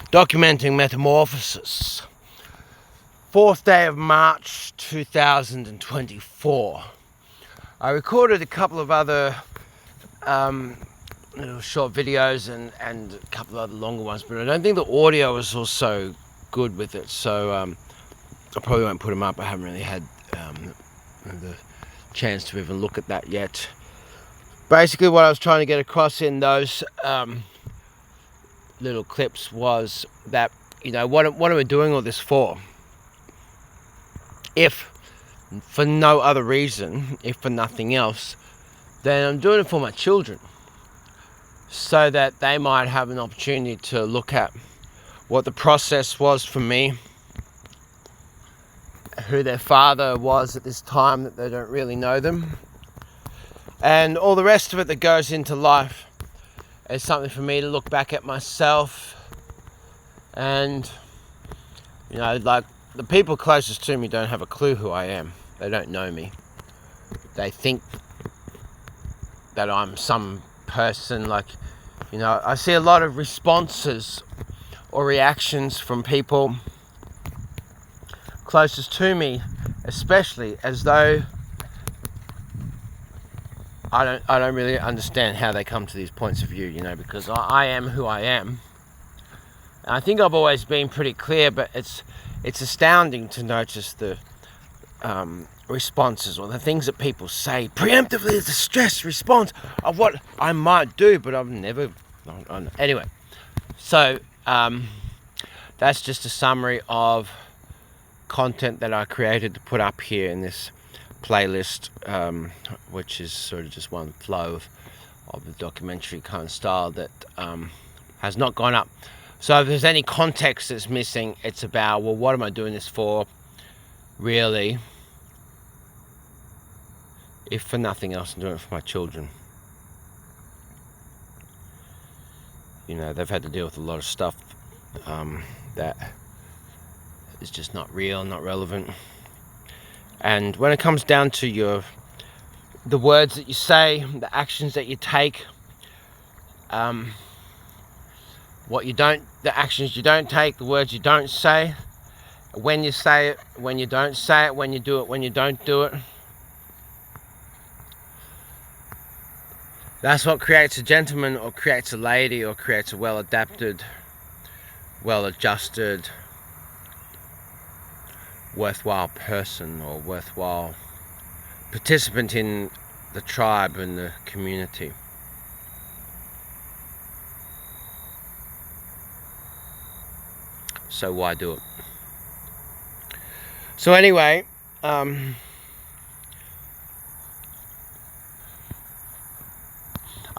documenting Metamorphosis. 4th day of March 2024. I recorded a couple of other little short videos and a couple of other longer ones, but I don't think the audio was also good with it, so I probably won't put them up. I haven't really had the chance to even look at that yet. Basically what I was trying to get across in those little clips was that, you know, what am I doing all this for? If for no other reason, if for nothing else, then I'm doing it for my children, so that they might have an opportunity to look at what the process was for me, who their father was at this time that they don't really know them, and all the rest of it that goes into life is something for me to look back at myself. And, you know, like, the people closest to me don't have a clue who I am. They don't know me. They think that I'm some person, like, you know, I see a lot of responses or reactions from people closest to me, especially, as though I don't really understand how they come to these points of view, you know, because I am who I am. And I think I've always been pretty clear, but it's astounding to notice the responses or the things that people say preemptively as a stress response of what I might do, but I've never. Anyway, so that's just a summary of content that I created to put up here in this playlist, which is sort of just one flow of the documentary kind of style that has not gone up. So if there's any context that's missing, it's about, well, what am I doing this for, really? If for nothing else, I'm doing it for my children. You know, they've had to deal with a lot of stuff that is just not real, not relevant. And when it comes down to the words that you say, the actions that you take, the actions you don't take, the words you don't say, when you say it, when you don't say it, when you do it, when you don't do it. That's what creates a gentleman, or creates a lady, or creates a well-adapted, well-adjusted, worthwhile person, or worthwhile participant in the tribe and the community. So why do it? So anyway, I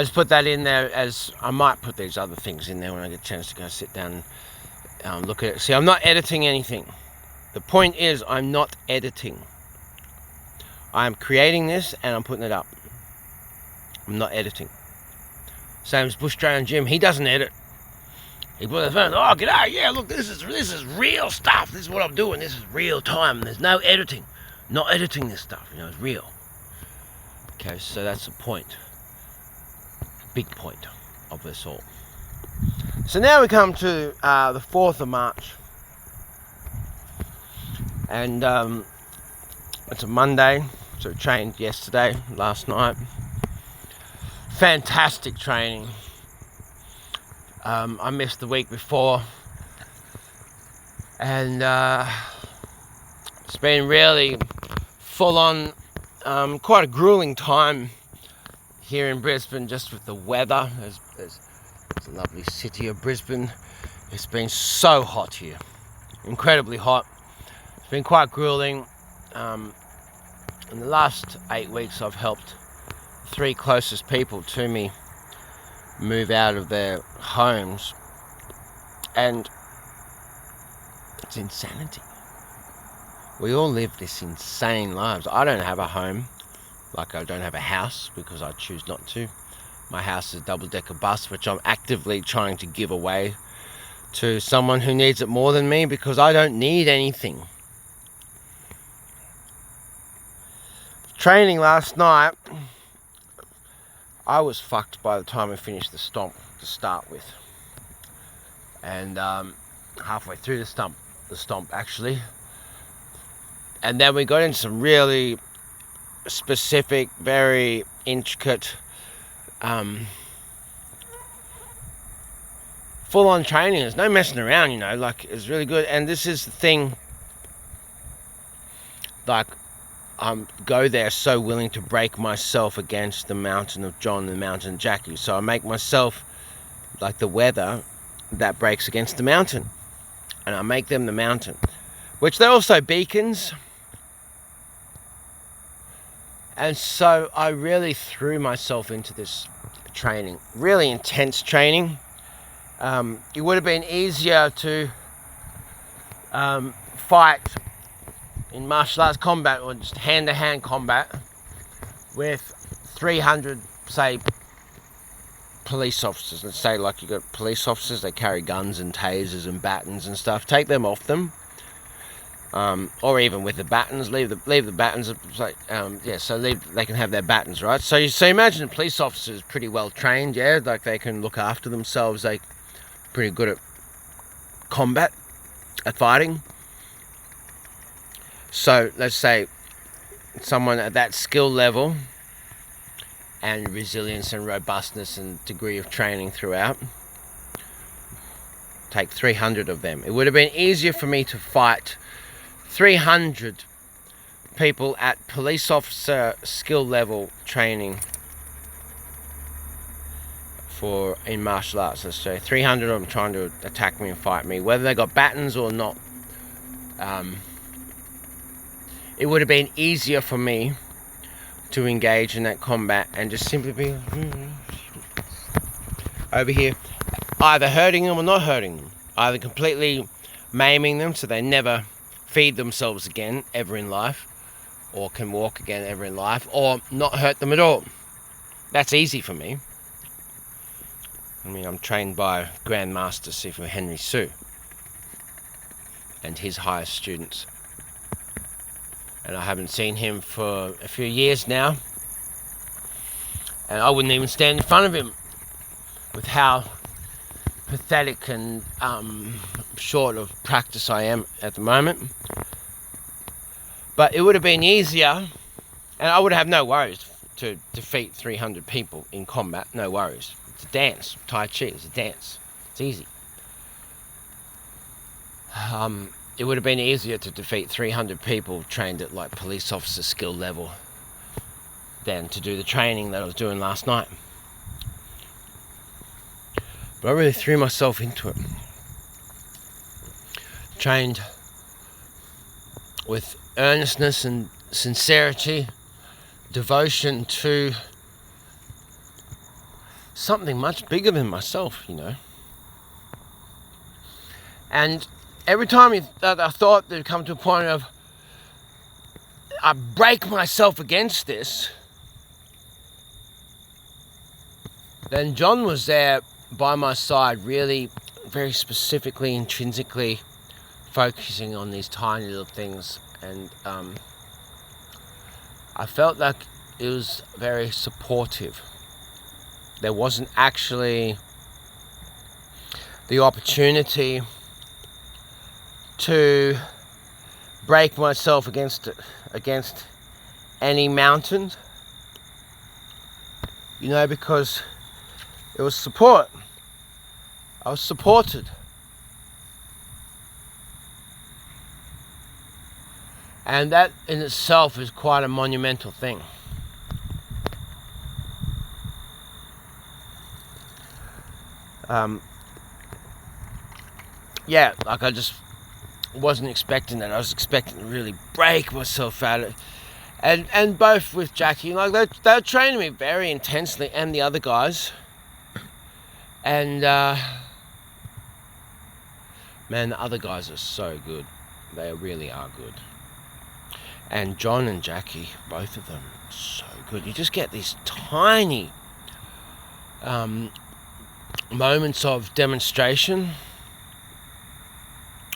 just put that in there, as I might put these other things in there when I get a chance to go sit down and look at it. See, I'm not editing anything. The point is, I'm not editing. I'm creating this and I'm putting it up. I'm not editing. Same as Bush Trail and Jim. He doesn't edit. He put the phone, oh, g'day, yeah, look, this is real stuff. This is what I'm doing. This is real time. There's no editing. Not editing this stuff, you know, it's real. Okay, so that's the point. Big point of this all. So now we come to the 4th of March. And it's a Monday, so we trained yesterday, last night. Fantastic training. I missed the week before, and it's been really full on, quite a grueling time here in Brisbane, just with the weather. There's a lovely city of Brisbane. It's been so hot here, incredibly hot. It's been quite grueling. In the last 8 weeks, I've helped 3 closest people to me move out of their homes, and it's insanity. We all live this insane lives. I don't have a home, like I don't have a house because I choose not to. My house is a double-decker bus, which I'm actively trying to give away to someone who needs it more than me, because I don't need anything. Training last night, I was fucked by the time we finished the stomp to start with. and halfway through the stomp actually. And then we got into some really specific, very intricate, full-on training. There's no messing around, you know, like, it's really good. And this is the thing, like, go there so willing to break myself against the mountain of John and the mountain of Jackie. So I make myself like the weather that breaks against the mountain, and I make them the mountain, which they're also beacons. And so I really threw myself into this training, really intense training. It would have been easier to fight in martial arts combat, or just hand-to-hand combat, with 300, say, police officers. Let's say, like, you got police officers, they carry guns and tasers and batons and stuff. Take them off them, or even with the batons, leave the batons. Like, they can have their batons, right? So imagine a police officer is pretty well trained, yeah, like they can look after themselves. They pretty good at combat, at fighting. So let's say someone at that skill level and resilience and robustness and degree of training throughout, take 300 of them. It would have been easier for me to fight 300 people at police officer skill level training in martial arts. Let's say 300 of them trying to attack me and fight me, whether they got batons or not. It would have been easier for me to engage in that combat and just simply be over here, either hurting them or not hurting them, either completely maiming them so they never feed themselves again ever in life, or can walk again ever in life, or not hurt them at all. That's easy for me. I mean, I'm trained by Grandmaster Sifu Henry Su and his highest students. And I haven't seen him for a few years now. And I wouldn't even stand in front of him with how pathetic and short of practice I am at the moment. But it would have been easier, and I would have no worries to defeat 300 people in combat. No worries. It's a dance. Tai Chi is a dance. It's easy. It would have been easier to defeat 300 people trained at like police officer skill level than to do the training that I was doing last night. But I really threw myself into it. Trained with earnestness and sincerity, devotion to something much bigger than myself, you know. And every time I thought there'd come to a point of I break myself against this, then John was there by my side, really very specifically, intrinsically focusing on these tiny little things. And I felt like it was very supportive. There wasn't actually the opportunity to break myself against any mountain, you know, because it was support. I was supported. And that in itself is quite a monumental thing. Yeah, like I just wasn't expecting that. I was expecting to really break myself out of it. And both with Jackie, like they're training me very intensely, and the other guys. And man, the other guys are so good. They really are good. And John and Jackie, both of them, so good. You just get these tiny moments of demonstration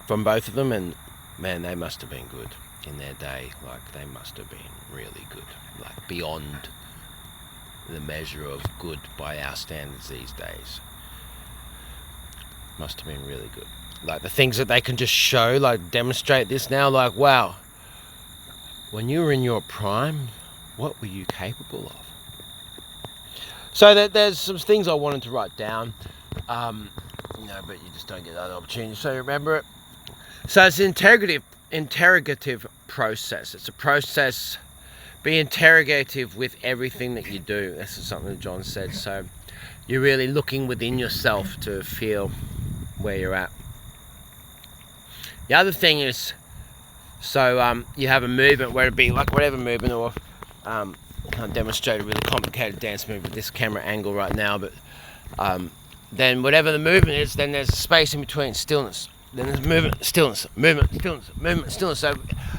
from both of them, and man, they must have been good in their day. Like, they must have been really good, like beyond the measure of good by our standards these days. Must have been really good. Like the things that they can just show, like demonstrate this now, like, wow, when you were in your prime, what were you capable of? So there's some things I wanted to write down, but you just don't get that opportunity, so remember it. So it's an interrogative process. It's a process. Be interrogative with everything that you do. This is something that John said. So you're really looking within yourself to feel where you're at. The other thing is, so you have a movement, where it be like whatever movement, or can't demonstrate a really complicated dance move with this camera angle right now, but then whatever the movement is, then there's a space in between, stillness. Then there's movement, stillness, movement, stillness, movement, stillness.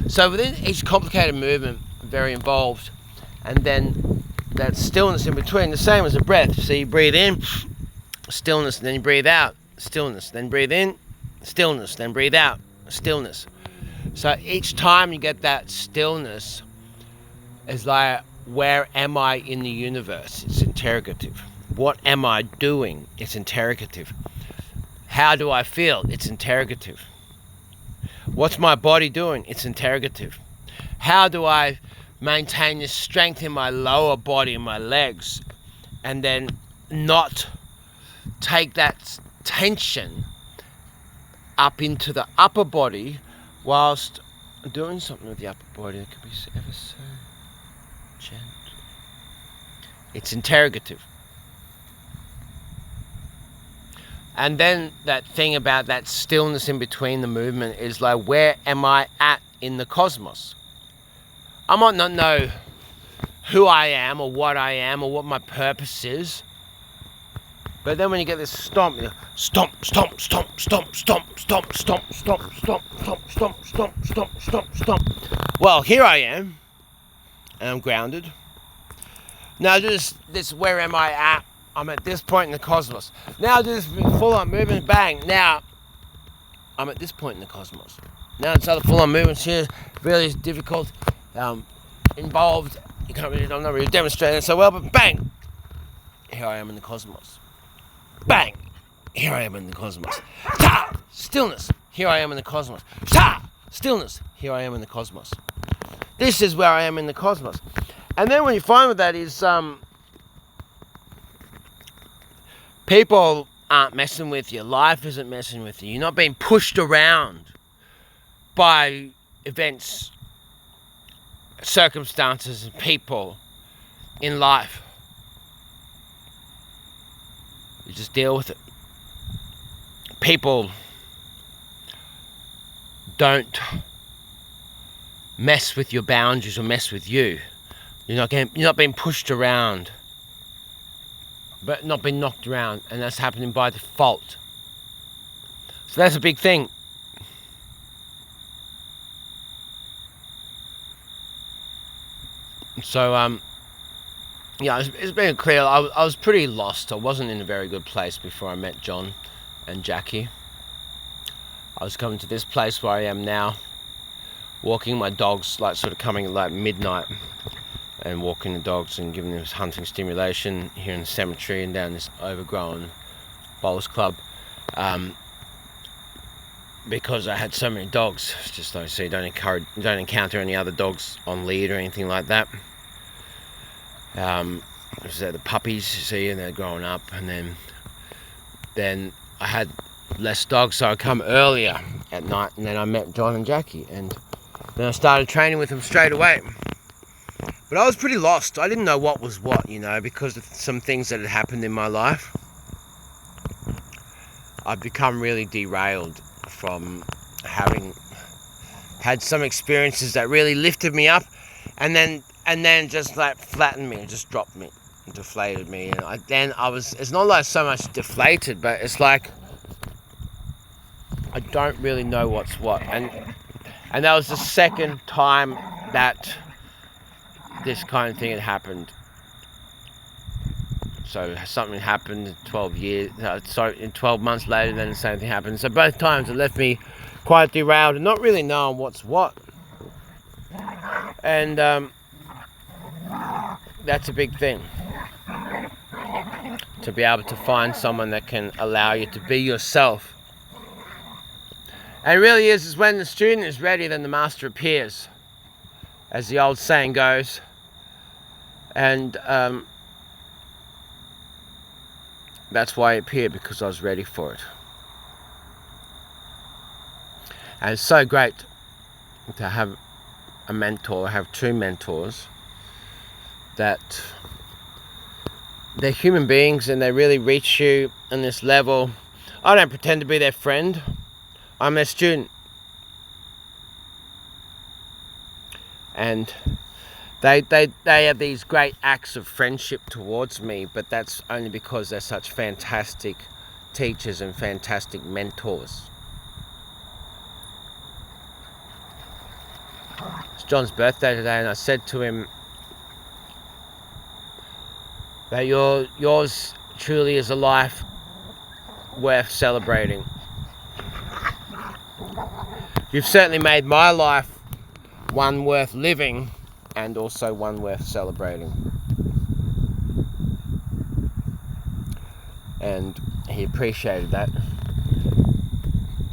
So within each complicated movement, very involved, and then that stillness in between, the same as a breath. So you breathe in, stillness, then you breathe out, stillness, then breathe in, stillness, then breathe out, stillness. So each time you get that stillness, it's like, where am I in the universe? It's interrogative. What am I doing? It's interrogative. How do I feel? It's interrogative. What's my body doing? It's interrogative. How do I maintain this strength in my lower body and my legs, and then not take that tension up into the upper body whilst doing something with the upper body that could be ever so gentle? It's interrogative. And then that thing about that stillness in between the movement is like, where am I at in the cosmos? I might not know who I am or what my purpose is. But then when you get this stomp, you know, stomp, stomp, stomp, stomp, stomp, stomp, stomp, stomp, stomp, stomp, stomp, stomp, stomp, stomp, stomp. Well, here I am, and I'm grounded. Now do this, where am I at? I'm at this point in the cosmos. Now do this full-on movement, bang. Now I'm at this point in the cosmos. Now it's other full-on movements here, really difficult, involved. I'm not really demonstrating it so well, but bang, here I am in the cosmos. Bang, here I am in the cosmos. Ta, stillness, here I am in the cosmos. Ta, stillness, here I am in the cosmos. This is where I am in the cosmos. And then what you find with that is, people aren't messing with you. Life isn't messing with you. You're not being pushed around by events, circumstances, and people in life. You just deal with it. People don't mess with your boundaries or mess with you. You're not being pushed around, but not being knocked around, and that's happening by default. So that's a big thing. So it's been clear. I was pretty lost. I wasn't in a very good place before I met John and Jackie. I was coming to this place where I am now, walking my dogs, like sort of coming at like midnight, and walking the dogs and giving them hunting stimulation here in the cemetery and down this overgrown bowls club, because I had so many dogs. Just so you don't encounter any other dogs on lead or anything like that. So the puppies, you see, and they're growing up, and then I had less dogs, so I come earlier at night, and then I met John and Jackie, and then I started training with them straight away. But I was pretty lost. I didn't know what was what, because of some things that had happened in my life. I've become really derailed from having had some experiences that really lifted me up, and then just like flattened me and just dropped me, deflated me. And it's not like so much deflated, but it's like I don't really know what's what. And that was the second time that this kind of thing had happened. So something happened in 12 months later, then the same thing happened. So both times it left me quite derailed and not really knowing what's what. And that's a big thing. to be able to find someone that can allow you to be yourself. And it really is when the student is ready, then the master appears, as the old saying goes. And that's why it appeared, because I was ready for it. And it's so great to have a mentor, have two mentors, that they're human beings and they really reach you on this level. I don't pretend to be their friend. I'm their student. And they have these great acts of friendship towards me, but that's only because they're such fantastic teachers and fantastic mentors. It's John's birthday today, and I said to him that yours truly is a life worth celebrating. You've certainly made my life one worth living, and also one worth celebrating. And he appreciated that.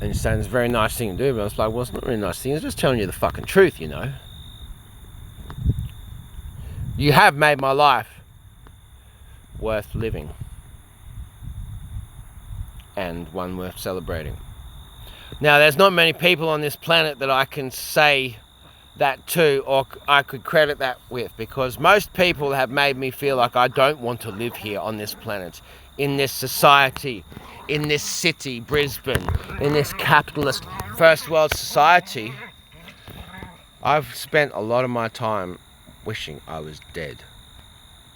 And he's saying it's a very nice thing to do, but I was like, well, it's not a really nice thing, it's just telling you the fucking truth, you know. You have made my life worth living, and one worth celebrating. Now, there's not many people on this planet that I can say that to, or I could credit that with, because most people have made me feel like I don't want to live here on this planet, in this society, in this city, Brisbane, in this capitalist first world society. I've spent a lot of my time wishing I was dead,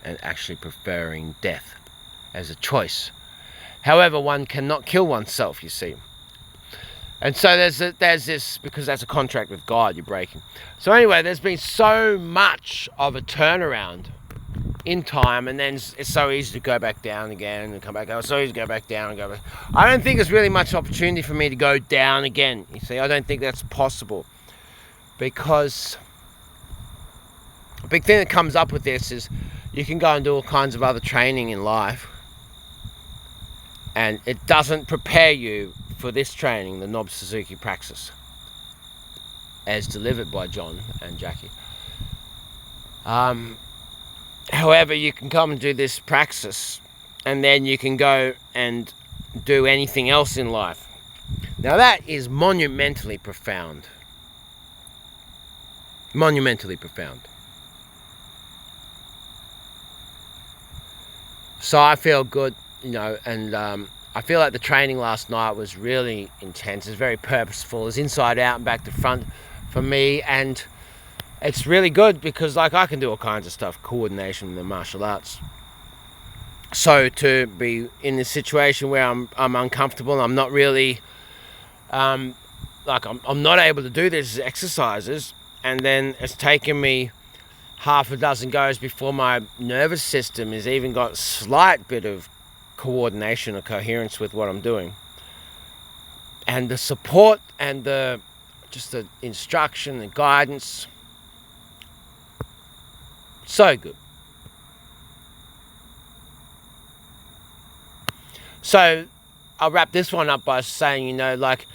and actually preferring death as a choice. However, one cannot kill oneself, you see. And so there's this, because that's a contract with God you're breaking. So anyway, there's been so much of a turnaround in time, and then it's so easy to go back down again and come back up. It's so easy to go back down and go back. I don't think there's really much opportunity for me to go down again. You see, I don't think that's possible, because a big thing that comes up with this is you can go and do all kinds of other training in life, and it doesn't prepare you for this training, the Nobbs Suzuki Praxis, as delivered by John and Jackie. However, you can come and do this Praxis, and then you can go and do anything else in life. Now that is monumentally profound. Monumentally profound. So I feel good, you know, and I feel like the training last night was really intense. It's very purposeful. It's inside out and back to front for me, and it's really good because, like, I can do all kinds of stuff, coordination in the martial arts. So to be in this situation where I'm uncomfortable, I'm not really, I'm not able to do these exercises, and then it's taken me half a dozen goes before my nervous system has even got a slight bit of coordination or coherence with what I'm doing. And the support and the instruction, the guidance, so good. So I'll wrap this one up by saying, you know, like,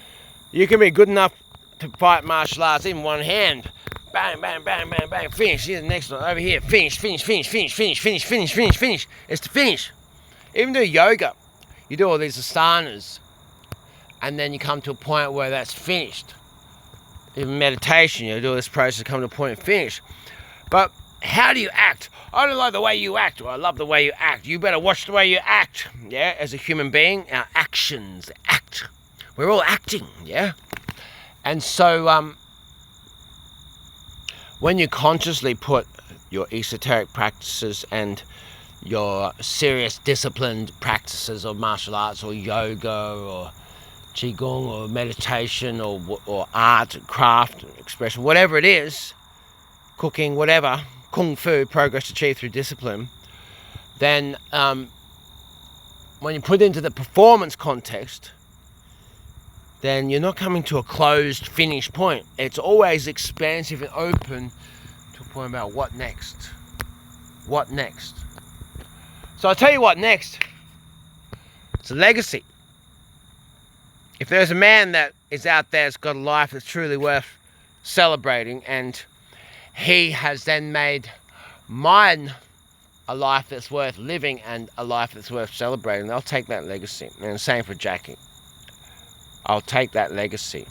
you can be good enough to fight martial arts in one hand. Bang, bang, bang, bang, bang, finish. Here's the next one. Over here. Finish, finish, finish, finish, finish, finish, finish, finish, finish. It's to finish. Even do yoga. You do all these asanas, and then you come to a point where that's finished. Even meditation, you do this process, come to a point of finish. But how do you act? I don't like the way you act, or I love the way you act. You better watch the way you act, yeah? As a human being, our actions act. We're all acting, yeah? And so, when you consciously put your esoteric practices and your serious disciplined practices of martial arts or yoga or qigong or meditation or art, craft, expression, whatever it is, cooking, whatever, kung fu, progress achieved through discipline, then when you put it into the performance context, then you're not coming to a closed, finished point. It's always expansive and open to a point about what next. What next? So I'll tell you what next. It's a legacy. If there's a man that is out there that's got a life that's truly worth celebrating, and he has then made mine a life that's worth living and a life that's worth celebrating, I'll take that legacy. And the same for Jackie. I'll take that legacy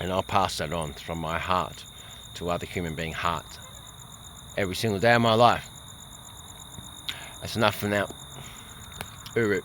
and I'll pass that on from my heart to other human being hearts every single day of my life. That's enough for now. Uru.